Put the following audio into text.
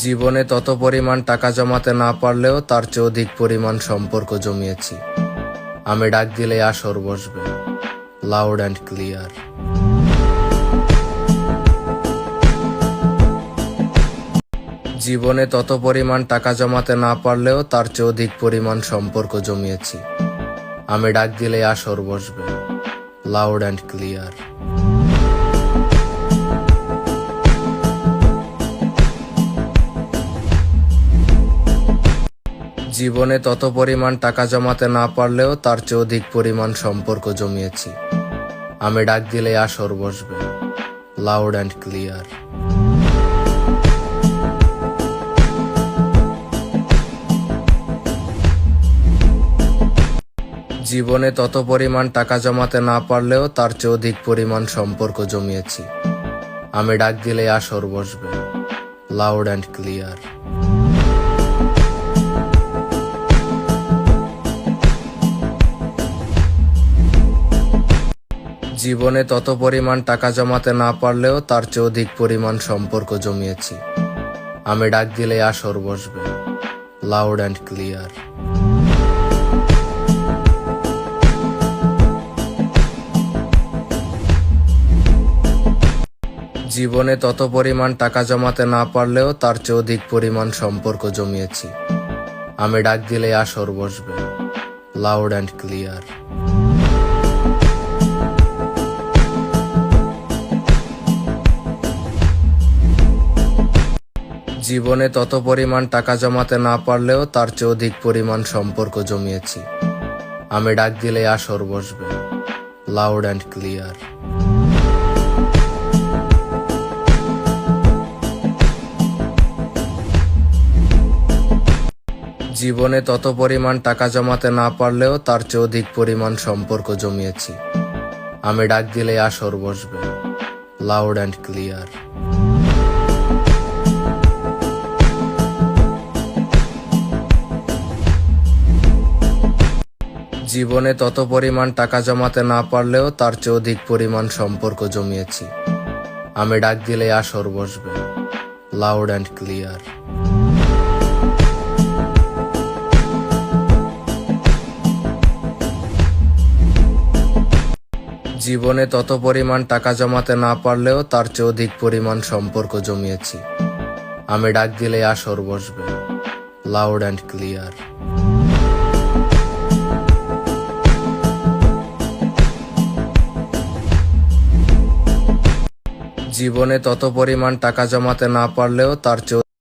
জীবনে তত পরিমাণ টাকা জমাতে না পারলেও তার চেয়ে অধিক পরিমাণ সম্পর্ক জমিয়েছি। আমি ডাক দিলে আসর বসবে, লাউড অ্যান্ড ক্লিয়ার। জীবনে তত পরিমাণ টাকা জমাতে না পারলেও তার চেয়ে অধিক পরিমাণ সম্পর্ক জমিয়েছি। আমি ডাক দিলে আসর বসবে, লাউড অ্যান্ড ক্লিয়ার। জীবনে তত পরিমাণ টাকা জমাতে না পারলেও তার চেয়ে অধিক পরিমাণ সম্পর্ক জমিয়েছি। আমি ডাক দিলে আসর বসবে, লাউড অ্যান্ড ক্লিয়ার। জীবনে তত পরিমাণ টাকা জমাতে না পারলেও তার চেয়ে অধিক পরিমাণ সম্পর্ক জমিয়েছি। আমি ডাক দিলে আসর বসবে, লাউড অ্যান্ড ক্লিয়ার। জীবনে তত পরিমাণ টাকা জমাতে না পারলেও তার চেয়ে অধিক পরিমাণ সম্পর্ক জমিয়েছি। আমি ডাক দিলে আসর বসবে, লাউড অ্যান্ড ক্লিয়ার। জীবনে তত পরিমাণ টাকা জমাতে না পারলেও তার চেয়ে অধিক পরিমাণ সম্পর্ক জমিয়েছি। আমি ডাক দিলে আসর বসবে, লাউড অ্যান্ড ক্লিয়ার। জীবনে তত পরিমাণ টাকা জমাতে না পারলেও তার চেয়ে অধিক পরিমাণ সম্পর্ক জমিয়েছি। আমি ডাক দিলে আসর বসবে, লাউড অ্যান্ড ক্লিয়ার। জীবনে তত পরিমাণ টাকা জমাতে না পারলেও তার চেয়ে অধিক পরিমাণ সম্পর্ক জমিয়েছি। আমি ডাক দিলে আসর বসবে, লাউড অ্যান্ড ক্লিয়ার। জীবনে তত পরিমাণ টাকা জমাতে না পারলেও তার চেয়ে অধিক পরিমাণ সম্পর্ক জমিয়েছি। আমি ডাক দিলে আসর বসবে, লাউড অ্যান্ড ক্লিয়ার। জীবনে তত পরিমাণ টাকা জমাতে না পারলেও তার চেয়ে অধিক পরিমাণ সম্পর্ক জমিয়েছি। আমি ডাক দিলে আসর বসবে, লাউড অ্যান্ড ক্লিয়ার। জীবনে তত পরিমাণ টাকা জমাতে না পারলেও তার চেয়ে